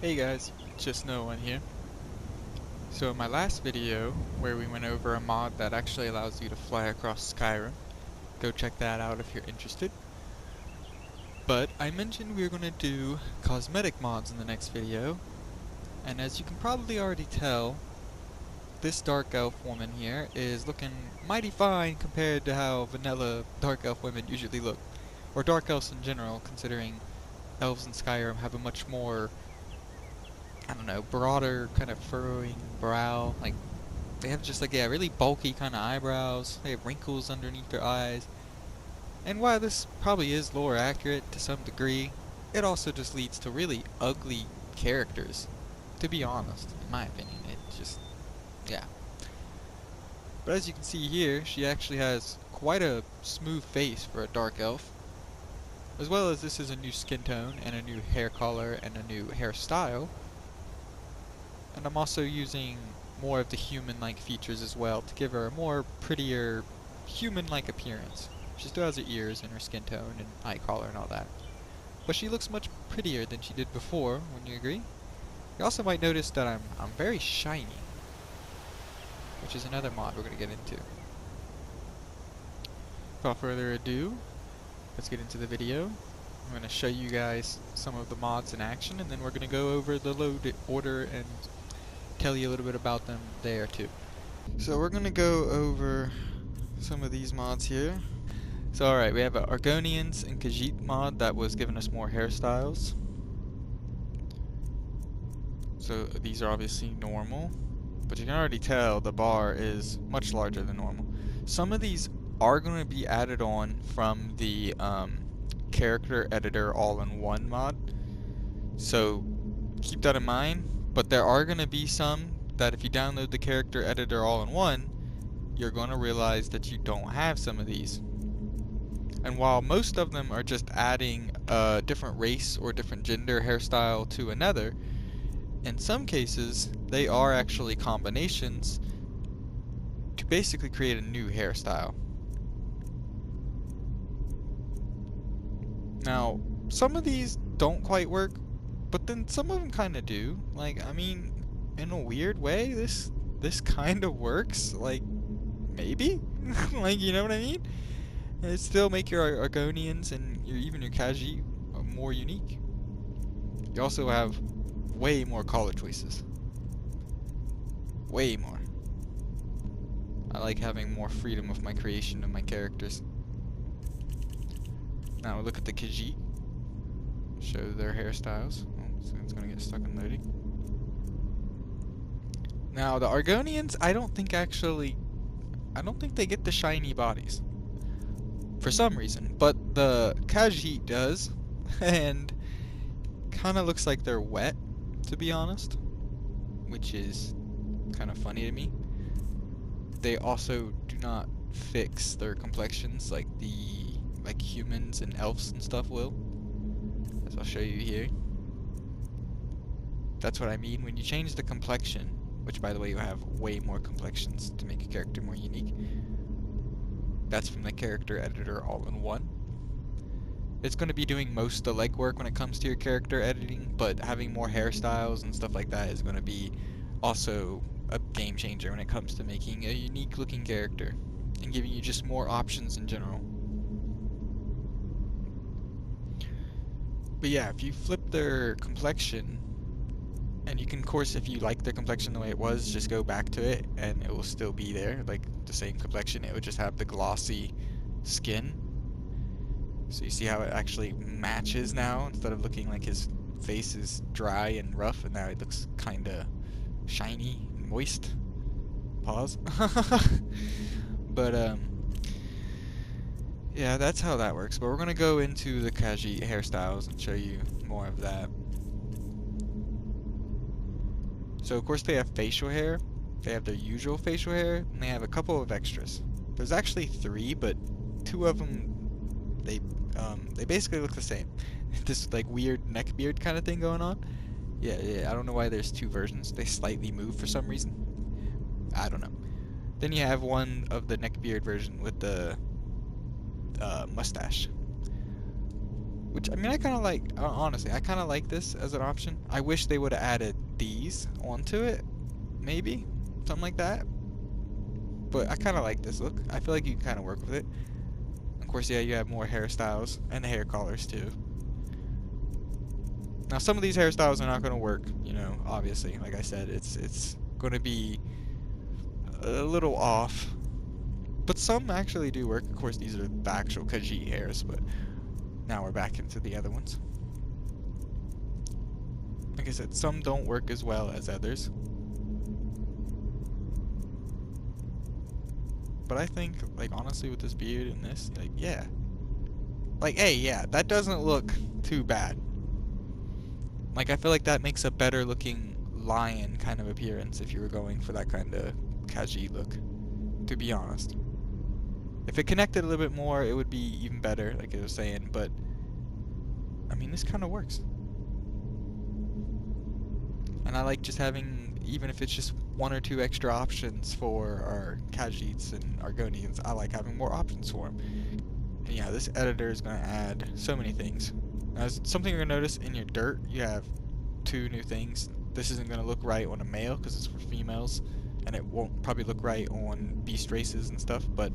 Hey guys, just no one here. So in my last video, where we went over a mod that actually allows you to fly across Skyrim, go check that out if you're interested. But I mentioned we were going to do cosmetic mods in the next video, and as you can probably already tell, this dark elf woman here is looking mighty fine compared to how vanilla dark elf women usually look. Or dark elves in general, considering elves in Skyrim have a much more, I don't know, broader kind of furrowing brow. Like, they have just like, yeah, really bulky kind of eyebrows. They have wrinkles underneath their eyes. And while this probably is lore accurate to some degree, it also just leads to really ugly characters. To be honest, in my opinion, it just, yeah. But as you can see here, she actually has quite a smooth face for a dark elf. As well as this is a new skin tone and a new hair color and a new hairstyle. And I'm also using more of the human-like features as well to give her a more prettier human-like appearance. She still has her ears and her skin tone and eye color and all that. But she looks much prettier than she did before, wouldn't you agree? You also might notice that I'm very shiny, which is another mod we're going to get into. Without further ado, let's get into the video. I'm going to show you guys some of the mods in action, and then we're going to go over the load order and tell you a little bit about them there too. So we're going to go over some of these mods here. So alright, we have an Argonians and Khajiit mod that was giving us more hairstyles. So these are obviously normal, but you can already tell the bar is much larger than normal. Some of these are going to be added on from the character editor all-in-one mod, so keep that in mind. But there are going to be some that if you download the character editor all-in-one, you're going to realize that you don't have some of these. And while most of them are just adding a different race or different gender hairstyle to another, in some cases they are actually combinations to basically create a new hairstyle. Now, some of these don't quite work, but then some of them kind of do. Like, I mean, in a weird way, this kind of works. Like, maybe? Like, you know what I mean? It still make your Argonians and even your Khajiit more unique. You also have way more color choices. Way more. I like having more freedom with my creation of my characters. Now we look at the Khajiit. Show their hairstyles. Oh, so it's gonna get stuck in loading. Now the Argonians, I don't think they get the shiny bodies. For some reason, but the Khajiit does, and kind of looks like they're wet, to be honest, which is kind of funny to me. They also do not fix their complexions like humans and elves and stuff will, as I'll show you here. That's what I mean when you change the complexion, which by the way you have way more complexions to make a character more unique. That's from the character editor all-in-one. It's going to be doing most of the legwork when it comes to your character editing, but having more hairstyles and stuff like that is going to be also a game changer when it comes to making a unique looking character and giving you just more options in general. But yeah, if you flip their complexion, and you can, of course, if you like their complexion the way it was, just go back to it and it will still be there, like the same complexion. It would just have the glossy skin. So you see how it actually matches now, instead of looking like his face is dry and rough, and now it looks kinda shiny and moist. Pause. But yeah, that's how that works. But we're gonna go into the Khajiit hairstyles and show you more of that. So of course they have facial hair, they have their usual facial hair, and they have a couple of extras. There's actually 3, but 2 of them, they basically look the same. This like weird neck beard kind of thing going on. Yeah, I don't know why there's 2 versions. They slightly move for some reason. I don't know. Then you have one of the neck beard version with the mustache. Which, I mean, I kind of like, honestly, I kind of like this as an option. I wish they would have added these onto it, maybe, something like that. But I kind of like this look. I feel like you can kind of work with it. Of course, yeah, you have more hairstyles and hair colors too. Now, some of these hairstyles are not going to work, you know, obviously. Like I said, it's going to be a little off. But some actually do work. Of course, these are the actual Khajiit hairs, but now we're back into the other ones. Like I said, some don't work as well as others. But I think, like, honestly, with this beard and this, like, yeah. Like, hey, yeah, that doesn't look too bad. Like, I feel like that makes a better looking lion kind of appearance if you were going for that kind of Khajiit look, to be honest. If it connected a little bit more, it would be even better, like I was saying, but I mean, this kind of works. And I like just having, even if it's just 1 or 2 extra options for our Khajiits and Argonians, I like having more options for them. And yeah, this editor is going to add so many things. Now, something you're going to notice in your dirt, you have 2 new things. This isn't going to look right on a male because it's for females, and it won't probably look right on beast races and stuff, but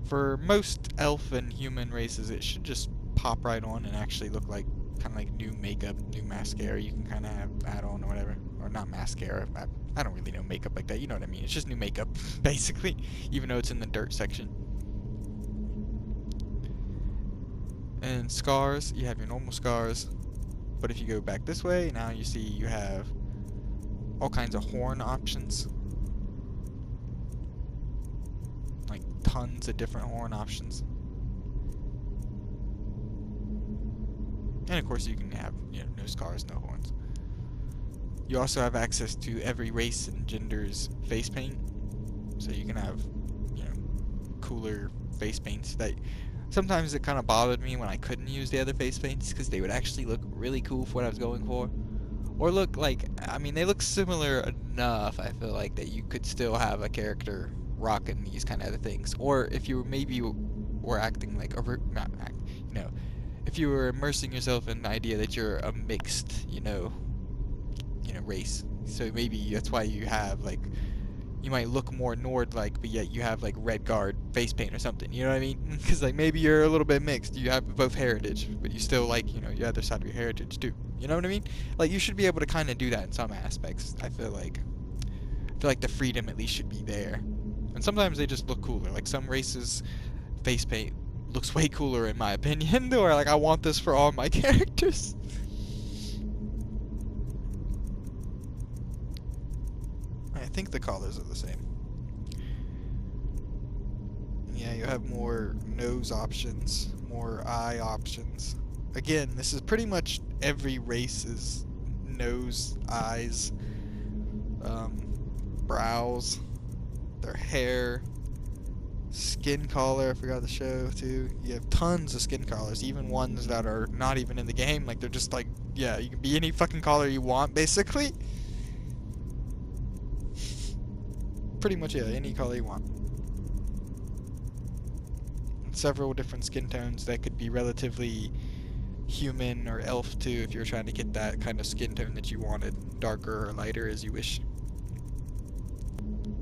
for most elf and human races, it should just pop right on and actually look like kind of like new makeup, new mascara you can kind of have add on or whatever. Or not mascara, I don't really know makeup like that, you know what I mean. It's just new makeup, basically, even though it's in the dirt section. And scars, you have your normal scars, but if you go back this way, now you see you have all kinds of horn options. Like tons of different horn options. And of course you can have, you know, no scars, no horns. You also have access to every race and gender's face paint. So you can have, you know, cooler face paints that sometimes it kind of bothered me when I couldn't use the other face paints because they would actually look really cool for what I was going for. Or look like, I mean, they look similar enough, I feel like, that you could still have a character rocking these kind of other things. Or if you maybe were acting like, not act, you know, if you were immersing yourself in the idea that you're a mixed, you know, race. So maybe that's why you have, like, you might look more Nord-like, but yet you have, like, red guard face paint or something, you know what I mean? Because, like, maybe you're a little bit mixed. You have both heritage, but you still, like, you know, your other side of your heritage, too. You know what I mean? Like, you should be able to kind of do that in some aspects, I feel like. I feel like the freedom at least should be there. And sometimes they just look cooler. Like, some races' face paint looks way cooler, in my opinion, or, like, I want this for all my characters. I think the collars are the same. Yeah, you have more nose options, more eye options. Again, this is pretty much every race's nose, eyes, brows, their hair, skin color. I forgot to show too. You have tons of skin colors, even ones that are not even in the game. Like, they're just like, yeah, you can be any fucking color you want, basically. Pretty much, yeah, any color you want. Several different skin tones that could be relatively human or elf too, if you're trying to get that kind of skin tone that you wanted, darker or lighter as you wish.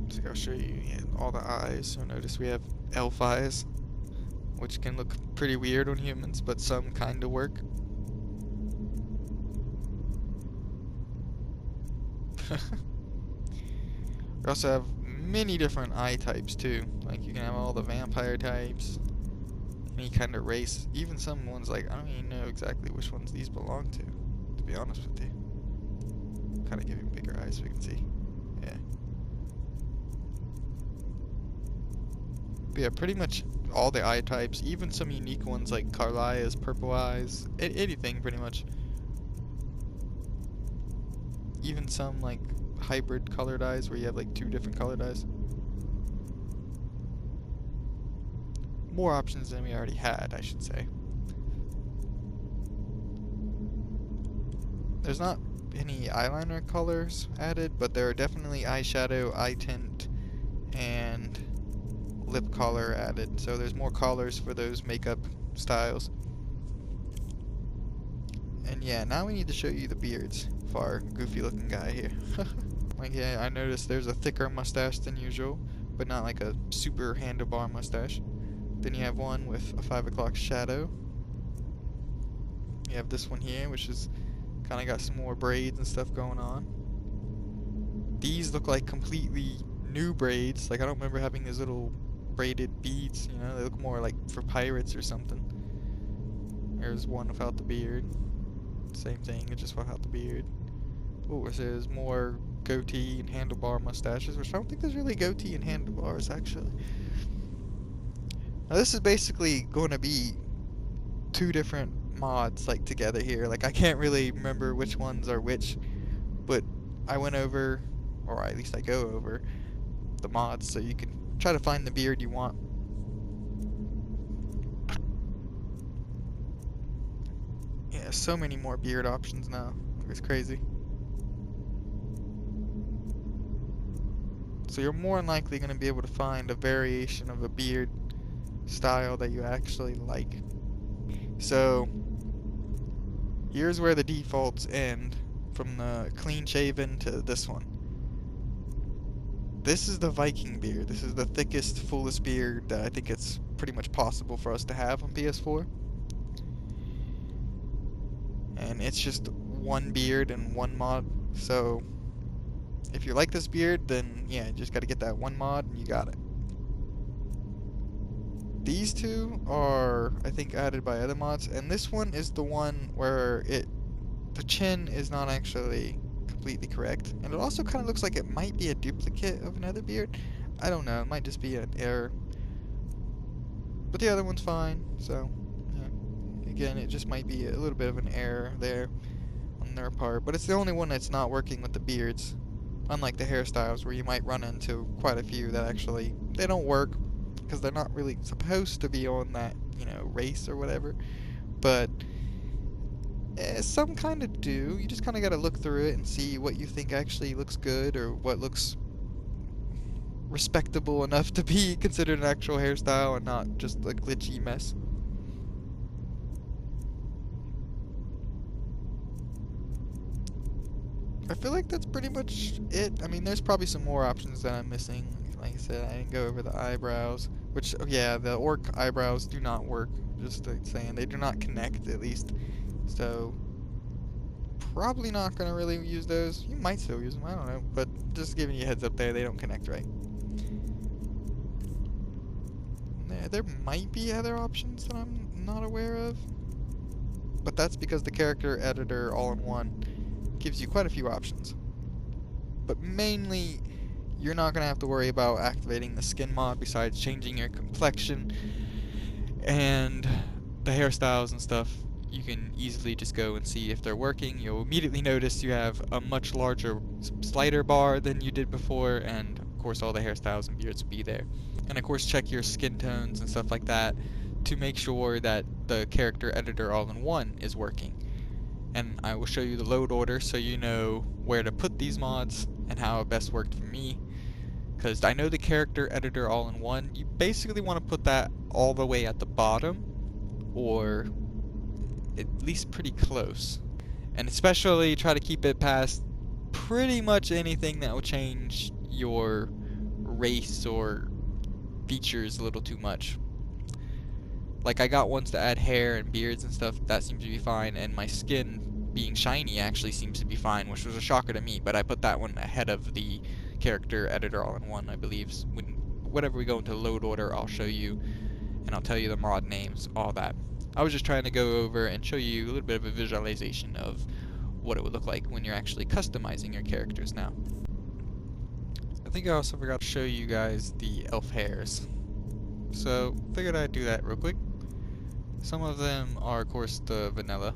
So I'll show you all the eyes. You'll notice we have elf eyes, which can look pretty weird on humans, but some kind of work. We also have many different eye types too. Like, you can have all the vampire types, any kind of race, even some ones, like, I don't even know exactly which ones these belong to be honest with you. Kind of give you bigger eyes so you can see. Yeah. But yeah, pretty much all the eye types, even some unique ones like Carlia's purple eyes, anything pretty much. Even some like hybrid colored eyes where you have like 2 different colored eyes. More options than we already had, I should say. There's not any eyeliner colors added, but there are definitely eyeshadow, eye tint, and lip color added. So there's more colors for those makeup styles. And yeah, now we need to show you the beards for our goofy looking guy here. Like, yeah, I noticed there's a thicker mustache than usual, but not like a super handlebar mustache. Then you have one with a 5 o'clock shadow. You have this one here, which is kind of got some more braids and stuff going on. These look like completely new braids. Like, I don't remember having these little braided beads, you know? They look more like for pirates or something. There's one without the beard. Same thing, it's just without the beard. Oh, there's more goatee and handlebar mustaches, which I don't think there's really goatee and handlebars, actually. Now, this is basically going to be two different mods, like, together here. Like, I can't really remember which ones are which, but I went over, or at least I go over, the mods, so you can try to find the beard you want. Yeah, so many more beard options now. It's crazy. So you're more than likely going to be able to find a variation of a beard style that you actually like. So here's where the defaults end, from the clean shaven to this one. This is the Viking beard. This is the thickest, fullest beard that I think it's pretty much possible for us to have on PS4. And it's just one beard and one mod, so if you like this beard, then yeah, you just gotta get that one mod and you got it. These two are, I think, added by other mods, and this one is the one where the chin is not actually completely correct, and it also kind of looks like it might be a duplicate of another beard. I don't know, it might just be an error. But the other one's fine, so yeah. Again, it just might be a little bit of an error there on their part, but it's the only one that's not working with the beards. Unlike the hairstyles, where you might run into quite a few that actually, they don't work because they're not really supposed to be on that, you know, race or whatever. But some kind of do. You just kind of got to look through it and see what you think actually looks good, or what looks respectable enough to be considered an actual hairstyle and not just a glitchy mess. I feel like that's pretty much it. I mean, there's probably some more options that I'm missing. Like I said, I didn't go over the eyebrows, which, yeah, the orc eyebrows do not work. Just saying, they do not connect, at least. So, probably not going to really use those. You might still use them, I don't know. But just giving you a heads up there, they don't connect right. There might be other options that I'm not aware of. But that's because the character editor all-in-one gives you quite a few options. But mainly, you're not going to have to worry about activating the skin mod besides changing your complexion and the hairstyles and stuff. You can easily just go and see if they're working. You'll immediately notice you have a much larger slider bar than you did before, and of course all the hairstyles and beards will be there. And of course check your skin tones and stuff like that to make sure that the character editor all-in-one is working. And I will show you the load order so you know where to put these mods and how it best worked for me. Because I know the character editor all-in-one, you basically want to put that all the way at the bottom, or at least pretty close. And especially try to keep it past pretty much anything that will change your race or features a little too much. Like, I got ones to add hair and beards and stuff, that seems to be fine, and my skin being shiny actually seems to be fine, which was a shocker to me, but I put that one ahead of the character editor all-in-one, I believe. Whenever we go into load order, I'll show you, and I'll tell you the mod names, all that. I was just trying to go over and show you a little bit of a visualization of what it would look like when you're actually customizing your characters now. I think I also forgot to show you guys the elf hairs. So, figured I'd do that real quick. Some of them are, of course, the vanilla,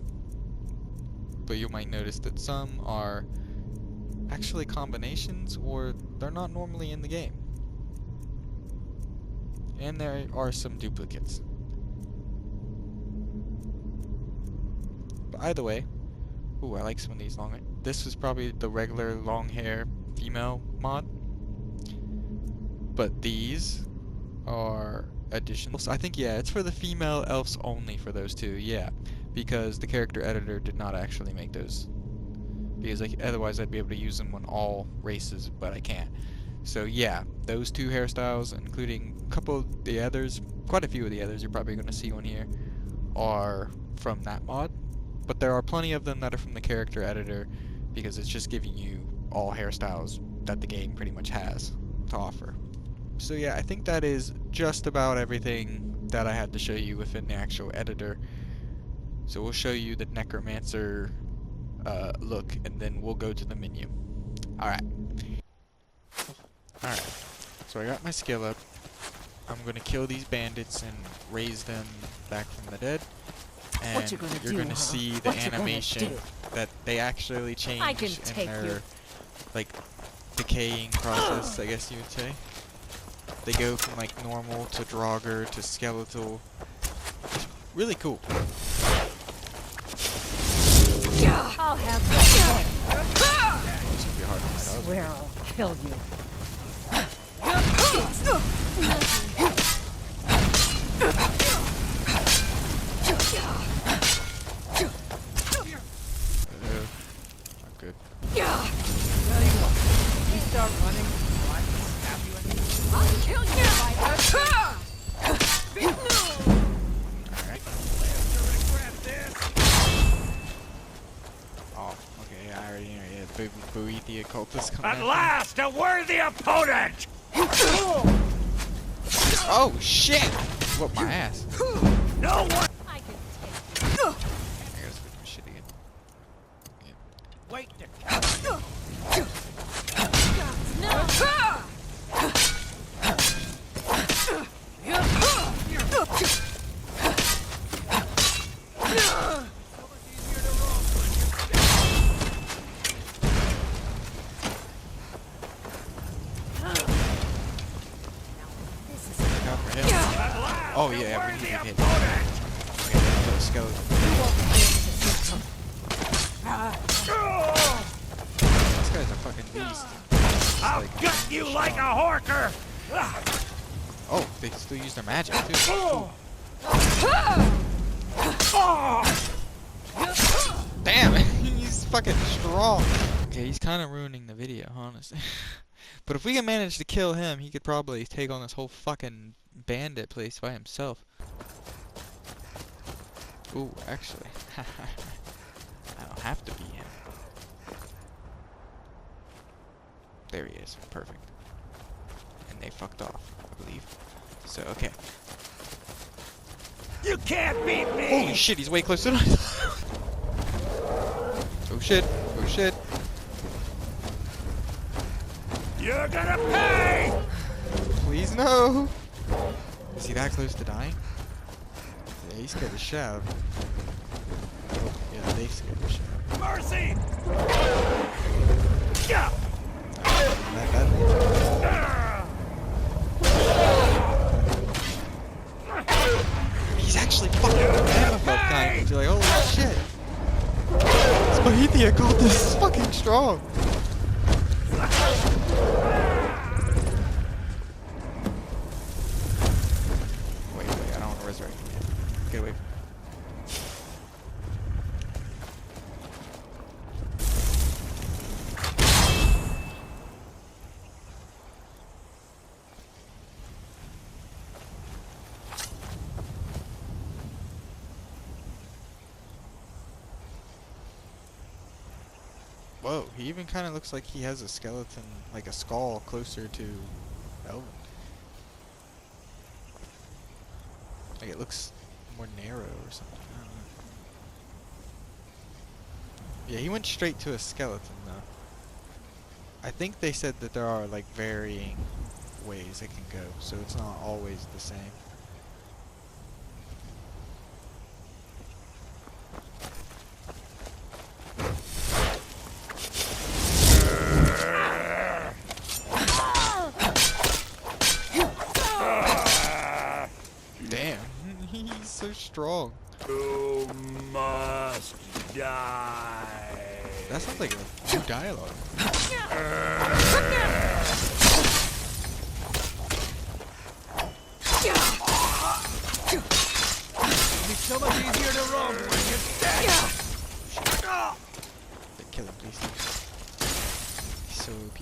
but you might notice that some are actually combinations, or they're not normally in the game. And there are some duplicates. But either way, ooh, I like some of these long. This is probably the regular long hair female mod, but these are additions. I think, yeah, it's for the female elves only for those two, yeah. because the character editor did not actually make those. Because otherwise I'd be able to use them on all races, but I can't. So yeah, those two hairstyles, including a couple of the others, quite a few of the others, you're probably going to see on here, are from that mod. But there are plenty of them that are from the character editor, because it's just giving you all hairstyles that the game pretty much has to offer. So yeah, I think that is just about everything that I had to show you within the actual editor. So we'll show you the Necromancer look, and then we'll go to the menu. Alright. So I got my skill up. I'm gonna kill these bandits and raise them back from the dead. And you're gonna see the animation that they actually change in their like decaying process, I guess you would say. They go from like normal to Draugr to skeletal. It's really cool. I'll have this. It's gonna be hard to I swear I'll kill you. Not good. Tell you what, you start running, I can stab you in the... I'll kill you if I have to. Alright. Oh, okay, yeah, I already know. Yeah, Bowie the occultist coming At last, a worthy opponent! Oh shit! Whoop my ass. No one. I can take you. I gotta switch my shit again. Yeah. Wait. Oh yeah, we need to hit. Okay, kill the skeleton. This guy's a fucking beast. I'll gut you like a horker! Oh, they still use their magic too. Damn, he's fucking strong. Okay, he's kind of ruining the video, honestly. But if we can manage to kill him, he could probably take on this whole fucking bandit place by himself. Ooh, actually. I don't have to be him. There he is. Perfect. And they fucked off, I believe. So, okay. You can't beat me! Holy shit, he's way closer than I thought. Oh shit. Oh shit. You're gonna pay! Please no! Is he that close to dying? Yeah, he scared the shit out of him. Oh, yeah, they scared the shit out of him. Mercy! Yeah! That badly. He's actually fucking Mammoth kind. You're like, holy shit! This Bohethia cultist is fucking strong! Wait, I don't want to resurrect him yet. Get away from me. Whoa, he even kind of looks like he has a skeleton, like a skull, closer to Elven. Like it looks more narrow or something. I don't know. Yeah, he went straight to a skeleton though. I think they said that there are like varying ways it can go, so it's not always the same. Damn, he's so strong. You must die. That sounds like a new dialogue. Holy so much easier to roll when you're dead. Kill him, please. He's so OP.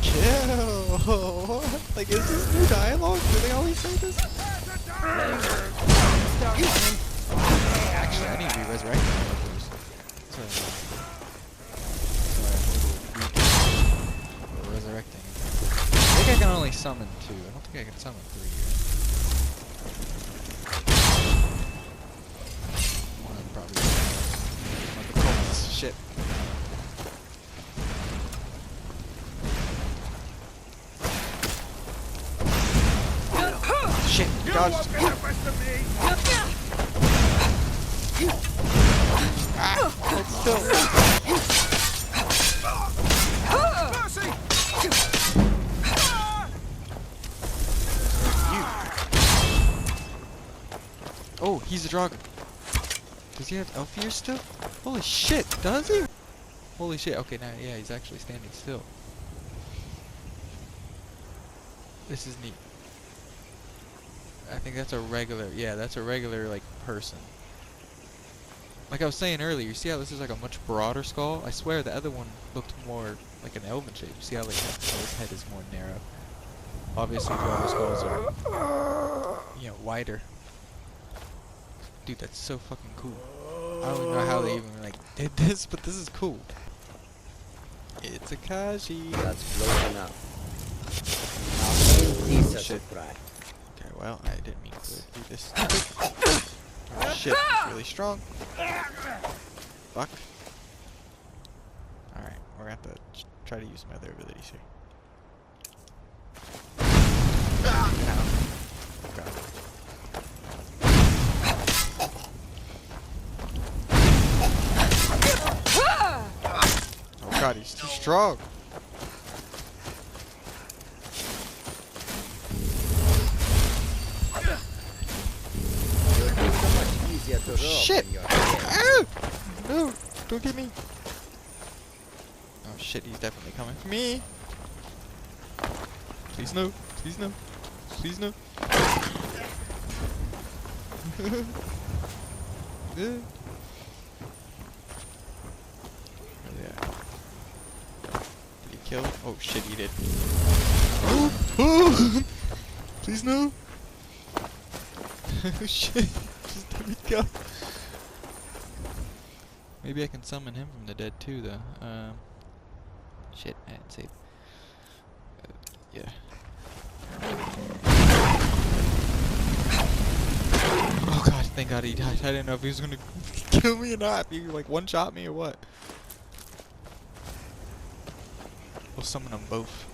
Kill! Like, is this new dialogue? Do they always say this? Start running. Actually, I need to be resurrected. Sorry, resurrecting. I think I can only summon 2. I don't think I can summon 3 here. One of them probably. One of the cultists. Shit. Shit, dodge. Ah, hold still. Oh, he's a Draugr. Does he have elf ears still? Holy shit, does he? Holy shit, okay, now, yeah, he's actually standing still. This is neat. I think that's a regular, yeah, that's a regular, like, person. Like I was saying earlier, you see how this is like a much broader skull? I swear the other one looked more like an elven shape. You see how like his head is more narrow? Obviously the other skulls are, you know, wider. Dude, that's so fucking cool. I don't even know how they even like did this, but this is cool. It's a Kaji. That's close enough. Now, piece Shit. of fry. Okay, well, I didn't mean to do this. Oh, shit, it's really strong. Fuck. Alright, we're gonna have to try to use my other abilities here. Ow. God. Oh god, he's too strong. Shit! Ow! No! Don't get me! Oh shit, he's definitely coming for me! Please no! Please no! Please no! Where they at? Did he kill him? Oh shit, he did. Oh! Oh! Please no! Oh shit! Just let me go. Maybe I can summon him from the dead too, though. Shit, I didn't save. Yeah. Oh god, thank god he died. I didn't know if he was gonna kill me or not. If he like one-shot me or what. We'll summon them both.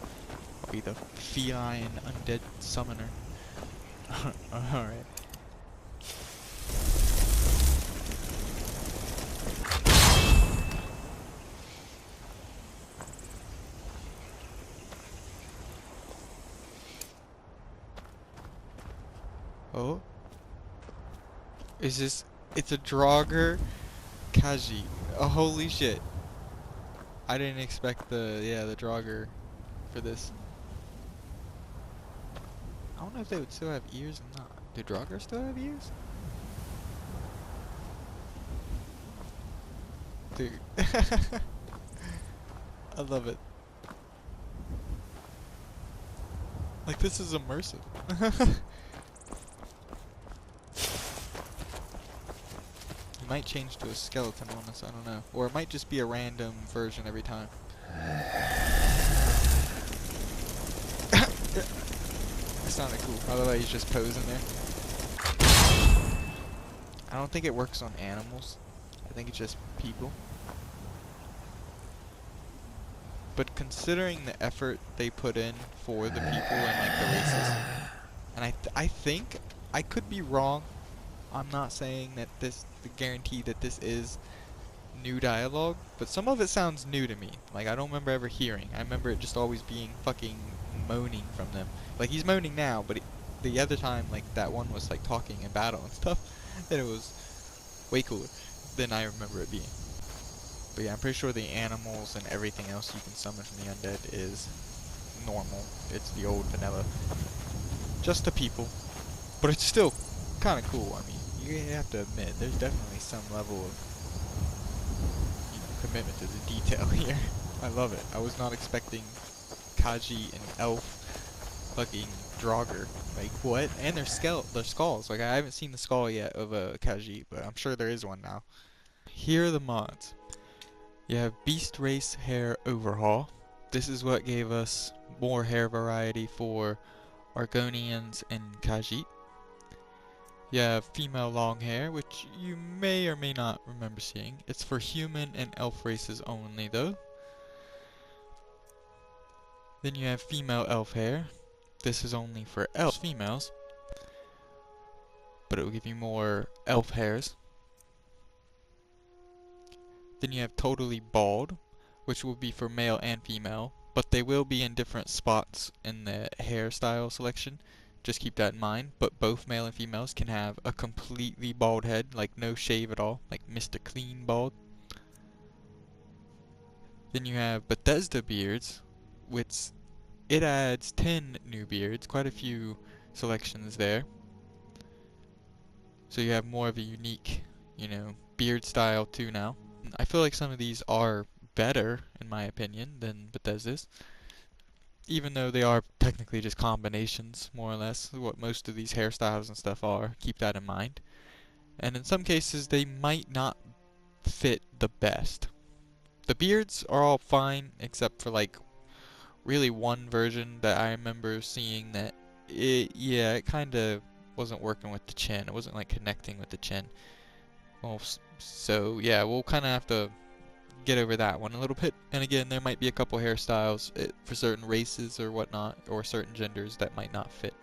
I'll be the feline undead summoner. Alright. Oh? Is this... It's a Draugr Kaji. Oh, holy shit. I didn't expect the Draugr for this. I don't know if they would still have ears or not. Do Draugr still have ears? Dude. I love it. Like, this is immersive. It might change to a skeleton on us, I don't know. Or it might just be a random version every time. It sounded cool. I love how he's just posing there. I don't think it works on animals. I think it's just people. But considering the effort they put in for the people and like the races, and I think I could be wrong. I'm not saying that the guarantee that this is new dialogue, but some of it sounds new to me. Like I don't remember ever hearing. I remember it just always being fucking moaning from them. Like he's moaning now, but the other time, like that one was like talking in battle and stuff, and it was way cooler than I remember it being. But yeah, I'm pretty sure the animals and everything else you can summon from the undead is normal. It's the old vanilla. Just the people. But it's still kind of cool. I mean, you have to admit, there's definitely some level of, commitment to the detail here. I love it. I was not expecting Kaji and Elf fucking Draugr. Like, what? And their skulls. Like, I haven't seen the skull yet of a Kaji, but I'm sure there is one now. Here are the mods. You have Beast Race Hair Overhaul. This is what gave us more hair variety for Argonians and Khajiit. You have female long hair, which you may or may not remember seeing. It's for human and elf races only though. Then you have female elf hair. This is only for elf females, but it will give you more elf hairs. Then you have totally bald, which will be for male and female, but they will be in different spots in the hairstyle selection. Just keep that in mind. But both male and females can have a completely bald head, like no shave at all, like Mr. Clean Bald. Then you have Bethesda beards, which it adds 10 new beards, quite a few selections there. So you have more of a unique, beard style too now. I feel like some of these are better, in my opinion, than Bethesda's. Even though they are technically just combinations, more or less, what most of these hairstyles and stuff are. Keep that in mind. And in some cases, they might not fit the best. The beards are all fine, except for like really one version that I remember seeing that it kind of wasn't working with the chin. It wasn't like connecting with the chin. Well, so yeah, we'll kind of have to get over that one a little bit. And again, there might be a couple hairstyles for certain races or whatnot, or certain genders that might not fit.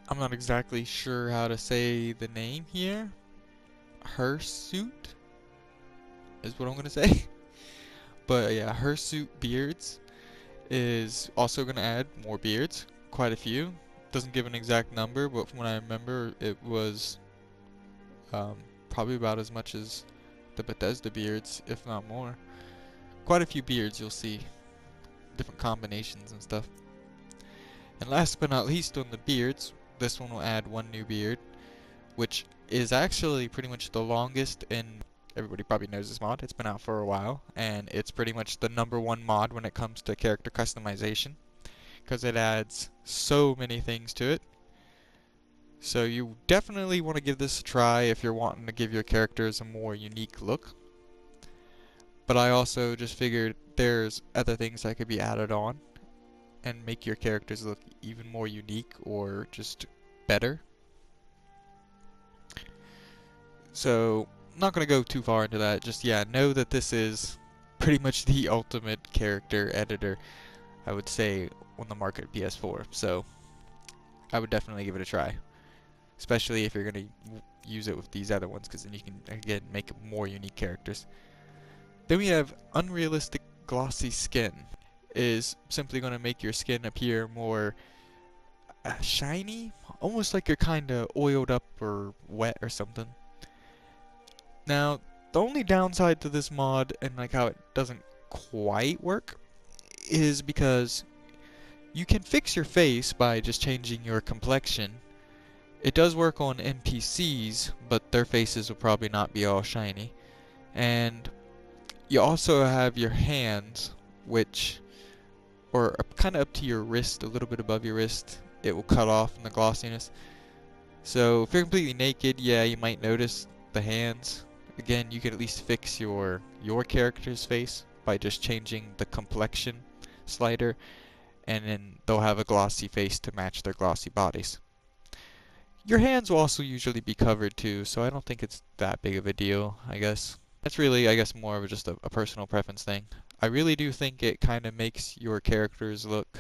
I'm not exactly sure how to say the name here. Hirsute is what I'm gonna say. But yeah, Hirsute beards is also gonna add more beards, quite a few. Doesn't give an exact number, but from what I remember, it was probably about as much as the Bethesda beards, if not more. Quite a few beards you'll see, different combinations and stuff. And last but not least on the beards, this one will add one new beard, which is actually pretty much the longest, and everybody probably knows this mod. It's been out for a while, and it's pretty much the #1 mod when it comes to character customization, because it adds so many things to it. So you definitely want to give this a try if you're wanting to give your characters a more unique look. But I also just figured there's other things that could be added on and make your characters look even more unique or just better. So I'm not going to go too far into that. Just know that this is pretty much the ultimate character editor, I would say, on the market PS4. So I would definitely give it a try. Especially if you're going to use it with these other ones, because then you can, again, make more unique characters. Then we have unrealistic glossy skin. Is simply going to make your skin appear more shiny, almost like you're kind of oiled up or wet or something. Now, the only downside to this mod, and like how it doesn't quite work, is because you can fix your face by just changing your complexion. It does work on NPCs, but their faces will probably not be all shiny. And you also have your hands, which, or kind of up to your wrist, a little bit above your wrist, it will cut off in the glossiness. So if you're completely naked, yeah, you might notice the hands. Again, you can at least fix your character's face by just changing the complexion slider, and then they'll have a glossy face to match their glossy bodies. Your hands will also usually be covered too, so I don't think it's that big of a deal, I guess. That's really, I guess, more of just a personal preference thing. I really do think it kind of makes your characters look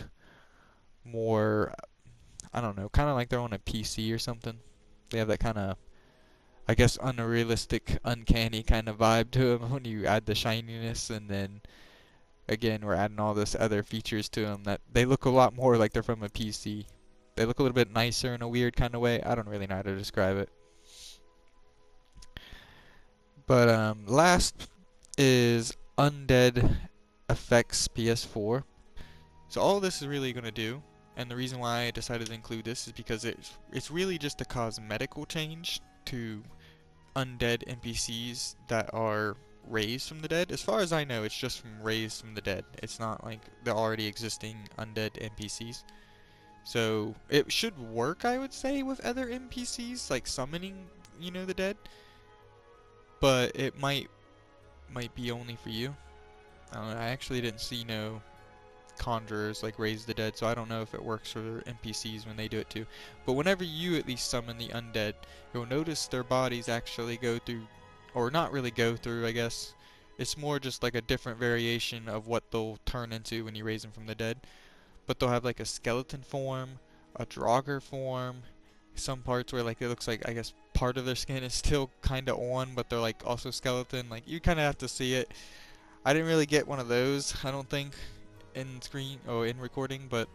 more, I don't know, kind of like they're on a PC or something. They have that kind of, I guess, unrealistic, uncanny kind of vibe to them when you add the shininess, and then, again, we're adding all this other features to them that they look a lot more like they're from a PC. They look a little bit nicer in a weird kind of way. I don't really know how to describe it. But last is undead affects PS4. So all this is really going to do, and the reason why I decided to include this is because it's really just a cosmetical change to undead NPCs that are raised from the dead. As far as I know, it's just from raised from the dead. It's not like the already existing undead NPCs. So it should work, I would say, with other NPCs, like summoning, you know, the dead. But it might be only for you. I don't know, I actually didn't see no conjurers like raise the dead, so I don't know if it works for NPCs when they do it too. But whenever you at least summon the undead, you'll notice their bodies actually go through, or not really go through, I guess. It's more just like a different variation of what they'll turn into when you raise them from the dead. But they'll have like a skeleton form, a draugr form, some parts where like it looks like, I guess, part of their skin is still kind of on, but they're like also skeleton. Like you kind of have to see it. I didn't really get one of those, I don't think, in recording, but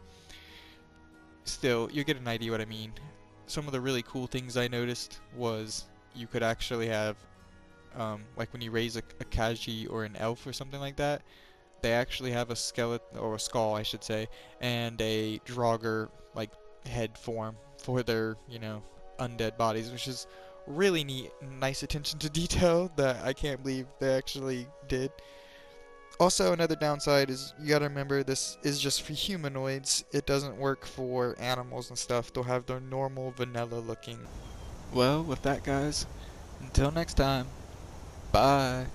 still, you get an idea what I mean. Some of the really cool things I noticed was you could actually have, like when you raise a Kaji or an elf or something like that, they actually have a skeleton, or a skull I should say, and a draugr like head form for their, you know, undead bodies, which is really neat, nice attention to detail that I can't believe they actually did. Also, another downside is you gotta remember this is just for humanoids. It doesn't work for animals and stuff. They'll have their normal vanilla looking. Well, with that, guys, until next time, bye.